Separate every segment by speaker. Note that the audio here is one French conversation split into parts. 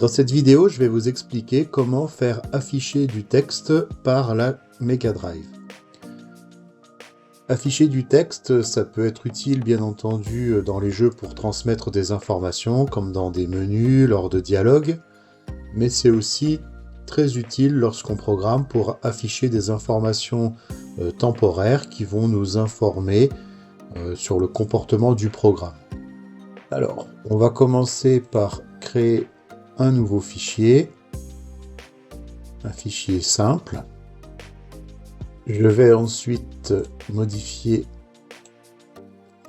Speaker 1: Dans cette vidéo, je vais vous expliquer comment faire afficher du texte par la Mega Drive. Afficher du texte, ça peut être utile bien entendu dans les jeux pour transmettre des informations, comme dans des menus, lors de dialogues, mais c'est aussi très utile lorsqu'on programme pour afficher des informations temporaires qui vont nous informer sur le comportement du programme. Alors, on va commencer par créer un nouveau fichier, un fichier simple. Je vais ensuite modifier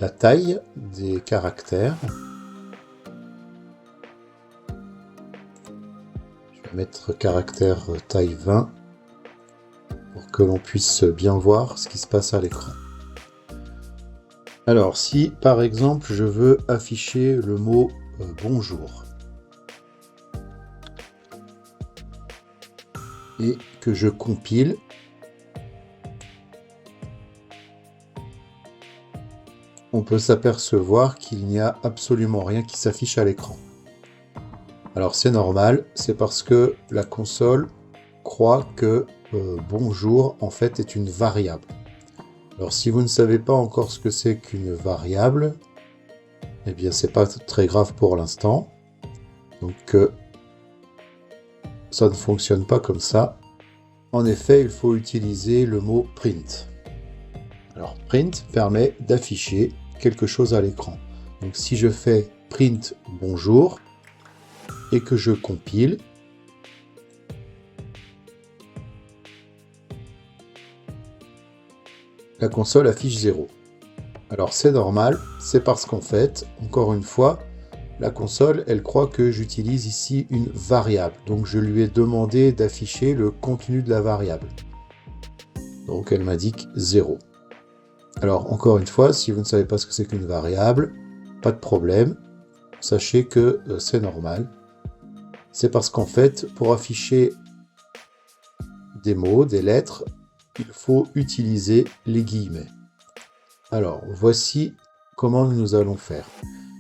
Speaker 1: la taille des caractères. Je vais mettre caractère taille 20 pour que l'on puisse bien voir ce qui se passe à l'écran. Alors, si par exemple je veux afficher le mot bonjour et que je compile, on peut s'apercevoir qu'il n'y a absolument rien qui s'affiche à l'écran. Alors c'est normal, c'est parce que la console croit que bonjour en fait est une variable. Alors si vous ne savez pas encore ce que c'est qu'une variable, eh bien c'est pas très grave pour l'instant. Donc ça ne fonctionne pas comme ça. En effet, il faut utiliser le mot print. Alors print permet d'afficher quelque chose à l'écran. Donc si je fais print bonjour et que je compile, la console affiche 0. Alors c'est normal, c'est parce qu'en fait, encore une fois, la console, elle croit que j'utilise ici une variable. Donc je lui ai demandé d'afficher le contenu de la variable. Donc elle m'indique 0. Alors encore une fois, si vous ne savez pas ce que c'est qu'une variable, pas de problème. Sachez que c'est normal. C'est parce qu'en fait, pour afficher des mots, des lettres, il faut utiliser les guillemets. Alors, voici comment nous allons faire.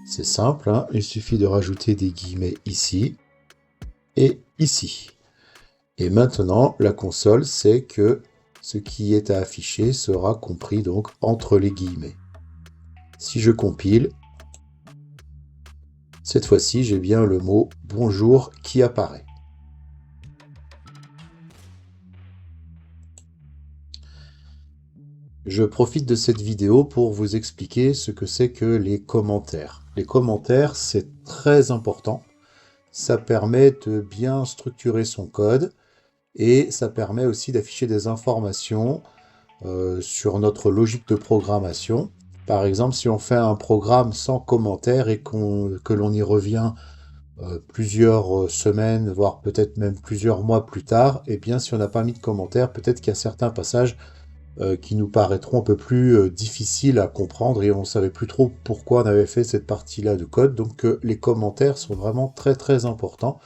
Speaker 1: C'est simple, hein, il suffit de rajouter des guillemets ici et ici. Et maintenant, la console sait que ce qui est à afficher sera compris donc entre les guillemets. Si je compile, cette fois-ci, j'ai bien le mot « bonjour » qui apparaît. Je profite de cette vidéo pour vous expliquer ce que c'est que les commentaires. Les commentaires, c'est très important. Ça permet de bien structurer son code et ça permet aussi d'afficher des informations sur notre logique de programmation. Par exemple, si on fait un programme sans commentaires et que l'on y revient plusieurs semaines, voire peut-être même plusieurs mois plus tard, eh bien, si on n'a pas mis de commentaires, peut-être qu'il y a certains passages qui nous paraîtront un peu plus difficiles à comprendre et on ne savait plus trop pourquoi on avait fait cette partie-là de code. Donc les commentaires sont vraiment très très importants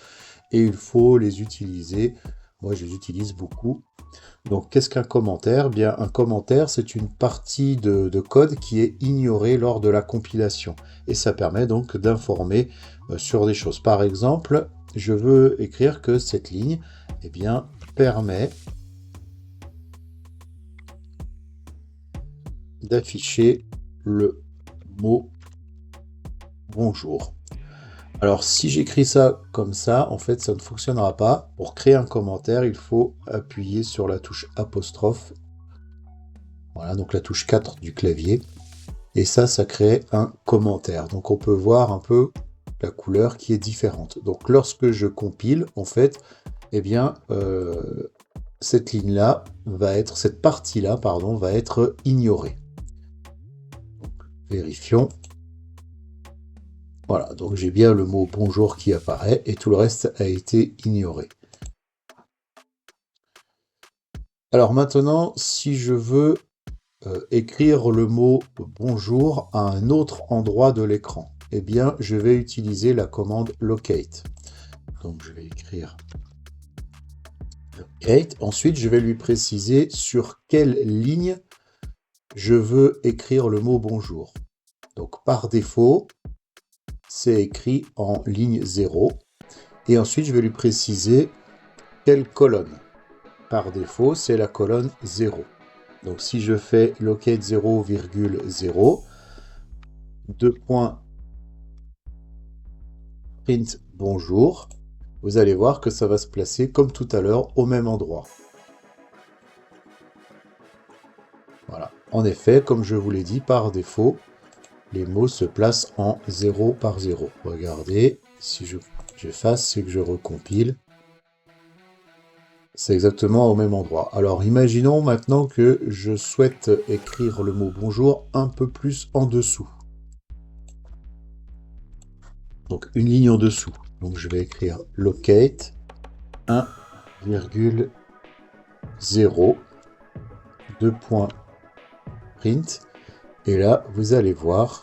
Speaker 1: et il faut les utiliser. Moi, je les utilise beaucoup. Donc, qu'est-ce qu'un commentaire? Bien, un commentaire, c'est une partie de code qui est ignorée lors de la compilation. Et ça permet donc d'informer sur des choses. Par exemple, je veux écrire que cette ligne, eh bien, permet d'afficher le mot bonjour. Alors, si j'écris ça comme ça, en fait, ça ne fonctionnera pas. Pour créer un commentaire, il faut appuyer sur la touche apostrophe. Voilà, donc la touche 4 du clavier. Et ça crée un commentaire. Donc, on peut voir un peu la couleur qui est différente. Donc, lorsque je compile, en fait, eh bien, cette ligne-là cette partie-là, pardon, va être ignorée. Donc, vérifions. Voilà, donc j'ai bien le mot bonjour qui apparaît et tout le reste a été ignoré. Alors maintenant, si je veux écrire le mot bonjour à un autre endroit de l'écran, eh bien je vais utiliser la commande locate. Donc je vais écrire locate. Ensuite, je vais lui préciser sur quelle ligne je veux écrire le mot bonjour. Donc par défaut, c'est écrit en ligne 0. Et ensuite, je vais lui préciser quelle colonne. Par défaut, c'est la colonne 0. Donc si je fais locate 0,0, 2 points print bonjour, vous allez voir que ça va se placer comme tout à l'heure au même endroit. Voilà. En effet, comme je vous l'ai dit, par défaut, les mots se placent en 0 par 0. Regardez, si j'efface et que je recompile, c'est exactement au même endroit. Alors imaginons maintenant que je souhaite écrire le mot bonjour un peu plus en dessous. Donc une ligne en dessous. Donc je vais écrire locate 1,0, 2 points print. Et là, vous allez voir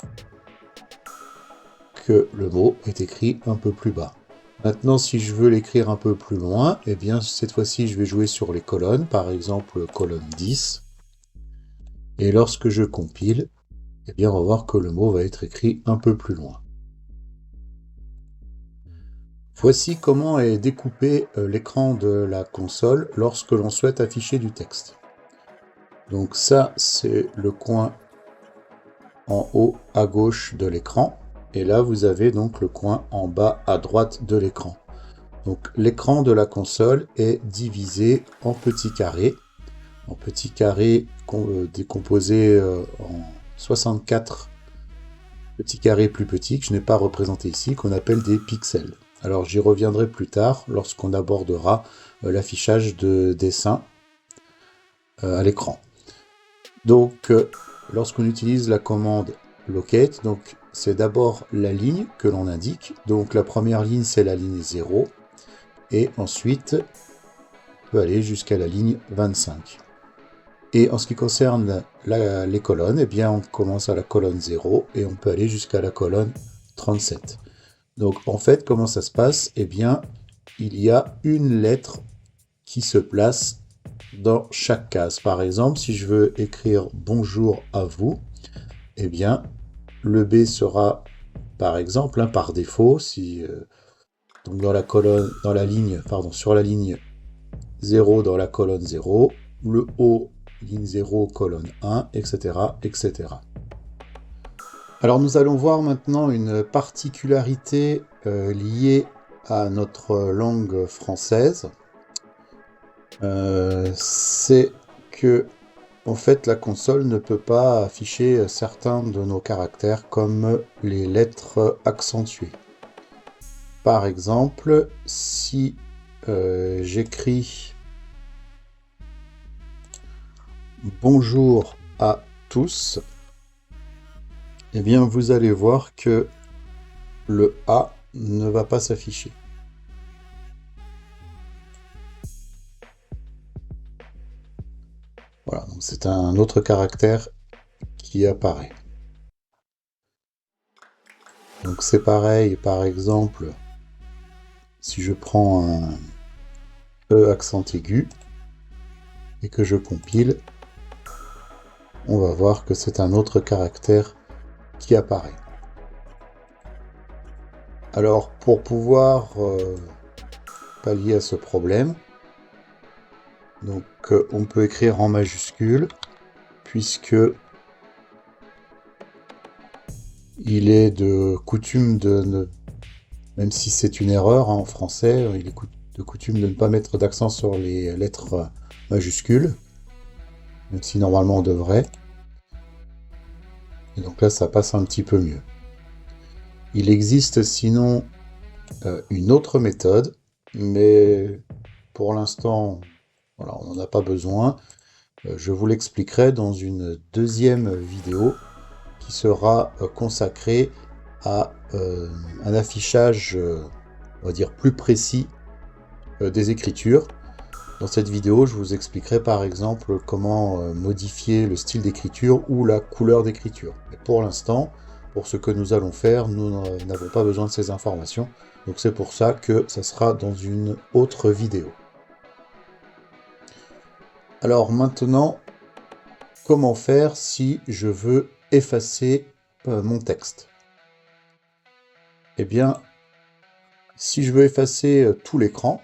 Speaker 1: que le mot est écrit un peu plus bas. Maintenant, si je veux l'écrire un peu plus loin, eh bien, cette fois-ci, je vais jouer sur les colonnes, par exemple, colonne 10. Et lorsque je compile, eh bien, on va voir que le mot va être écrit un peu plus loin. Voici comment est découpé l'écran de la console lorsque l'on souhaite afficher du texte. Donc ça, c'est le coin en haut à gauche de l'écran. Et là, vous avez donc le coin en bas à droite de l'écran. Donc l'écran de la console est divisé en petits carrés. En petits carrés décomposés en 64 petits carrés plus petits que je n'ai pas représentés ici, qu'on appelle des pixels. Alors j'y reviendrai plus tard lorsqu'on abordera l'affichage de dessins à l'écran. Donc lorsqu'on utilise la commande locate, donc c'est d'abord la ligne que l'on indique. Donc la première ligne c'est la ligne 0 et ensuite on peut aller jusqu'à la ligne 25. Et en ce qui concerne les colonnes, eh bien on commence à la colonne 0 et on peut aller jusqu'à la colonne 37. Donc en fait, comment ça se passe? Eh bien, il y a une lettre qui se place dans chaque case. Par exemple, si je veux écrire bonjour à vous, eh bien, le B sera, par exemple, par défaut, donc dans la colonne, sur la ligne 0 dans la colonne 0, le O, ligne 0, colonne 1, etc., etc. Alors nous allons voir maintenant une particularité liée à notre langue française. C'est que en fait la console ne peut pas afficher certains de nos caractères comme les lettres accentuées. Par exemple, si j'écris bonjour à tous, eh bien vous allez voir que le A ne va pas s'afficher. Voilà, donc c'est un autre caractère qui apparaît. Donc c'est pareil, par exemple, si je prends un E accent aigu et que je compile, on va voir que c'est un autre caractère qui apparaît. Alors pour pouvoir pallier à ce problème, donc on peut écrire en majuscule, puisque il est de coutume même si c'est une erreur en français, il est de coutume de ne pas mettre d'accent sur les lettres majuscules, même si normalement on devrait. Et donc là, ça passe un petit peu mieux. Il existe sinon une autre méthode, mais pour l'instant, voilà, on n'en a pas besoin. Je vous l'expliquerai dans une deuxième vidéo qui sera consacrée à un affichage, on va dire, plus précis des écritures. Dans cette vidéo, je vous expliquerai par exemple comment modifier le style d'écriture ou la couleur d'écriture. Mais pour l'instant, pour ce que nous allons faire, nous n'avons pas besoin de ces informations. Donc c'est pour ça que ça sera dans une autre vidéo. Alors maintenant, comment faire si je veux effacer mon texte? Eh bien, Si je veux effacer tout l'écran,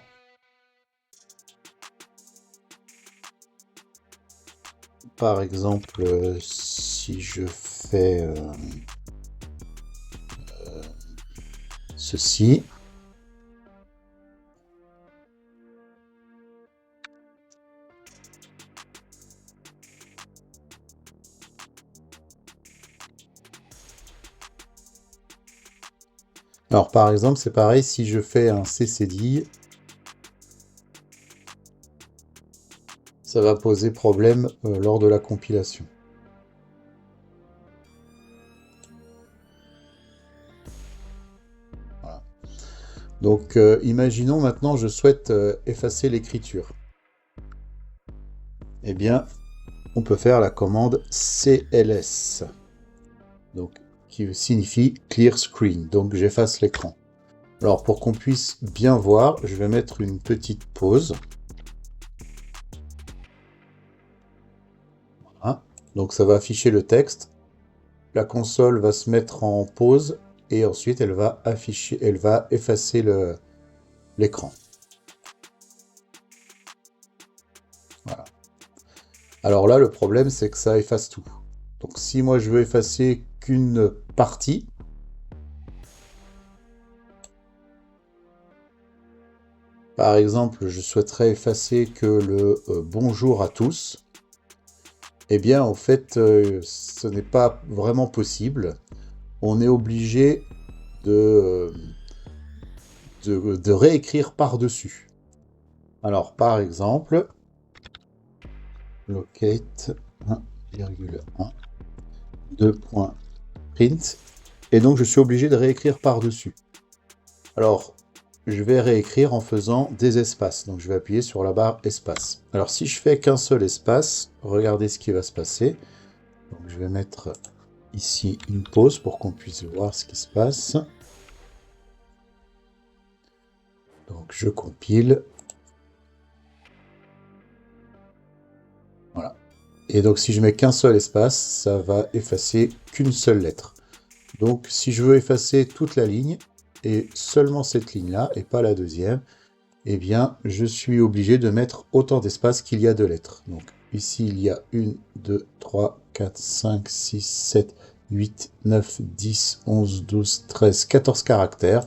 Speaker 1: par exemple, si je fais ceci, alors par exemple, c'est pareil, si je fais un CCDI, ça va poser problème lors de la compilation. Voilà. Donc, imaginons maintenant, je souhaite effacer l'écriture. Eh bien, on peut faire la commande CLS, donc, qui signifie Clear Screen, donc j'efface l'écran. Alors, pour qu'on puisse bien voir, je vais mettre une petite pause. Voilà. Donc, ça va afficher le texte. La console va se mettre en pause et ensuite elle va effacer l'écran. Voilà. Alors là, le problème, c'est que ça efface tout. Donc si moi je veux effacer qu'une partie, par exemple, je souhaiterais effacer que le bonjour à tous, eh bien, en fait, ce n'est pas vraiment possible. On est obligé de réécrire par-dessus. Alors, par exemple, locate 1,1 2.print, et donc je suis obligé de réécrire par-dessus. Alors, je vais réécrire en faisant des espaces. Donc je vais appuyer sur la barre espace. Alors si je fais qu'un seul espace, regardez ce qui va se passer. Donc je vais mettre ici une pause pour qu'on puisse voir ce qui se passe. Donc je compile. Voilà. Et donc si je mets qu'un seul espace, ça va effacer qu'une seule lettre. Donc si je veux effacer toute la ligne, et seulement cette ligne-là, et pas la deuxième, eh bien, je suis obligé de mettre autant d'espace qu'il y a de lettres. Donc, ici, il y a 1, 2, 3, 4, 5, 6, 7, 8, 9, 10, 11, 12, 13, 14 caractères.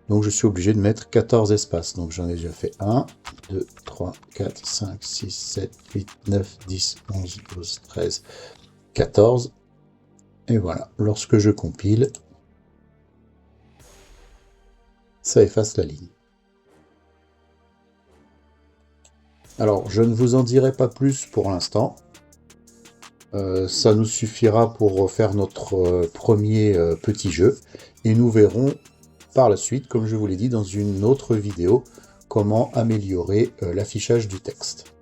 Speaker 1: Donc, je suis obligé de mettre 14 espaces. Donc, j'en ai déjà fait 1, 2, 3, 4, 5, 6, 7, 8, 9, 10, 11, 12, 13, 14. Et voilà, lorsque je compile, ça efface la ligne. Alors, je ne vous en dirai pas plus pour l'instant. Ça nous suffira pour faire notre premier petit jeu. Et nous verrons par la suite, comme je vous l'ai dit dans une autre vidéo, comment améliorer l'affichage du texte.